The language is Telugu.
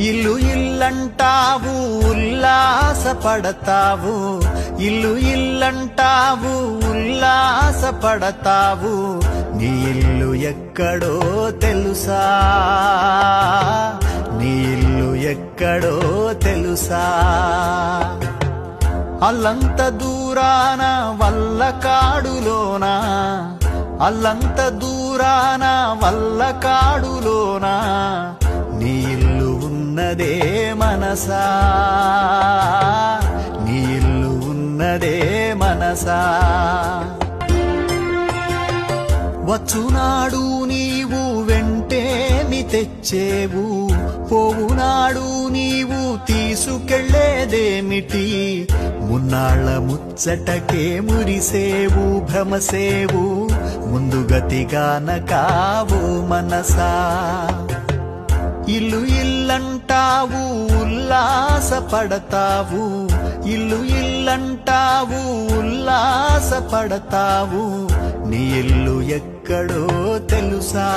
ఇల్లు ఇల్లంటావు ఉల్లాసపడతావు, ఇల్లు ఇల్లంటావు ఉల్లాసపడతావు, నీ ఇల్లు ఎక్కడో తెలుసా, నీ ఇల్లు ఎక్కడో తెలుసా. అల్లంత దూరాన వల్లకాడులోనా, అల్లంత దూరాన వల్లకాడులోనా, నీ ఇల్లు ఉన్నదే మనసా, నీ ఇల్లు ఉన్నదే మనసా. వచ్చునాడు నీవు వెంటేమి తెచ్చేవు, పోవునాడు నీవు తీసుకెళ్లేదేమిటి, మున్నాళ్ళ ముచ్చటకే మురిసేవు భ్రమసేవు, ముందుగతిగాన కావు మనసా. ఇల్లు ఇల్లంటావు ఉల్లాసపడతావు, ఇల్లు ఇల్లంటావు ఉల్లాసపడతావు, నీ ఇల్లు ఎక్కడో తెలుసా.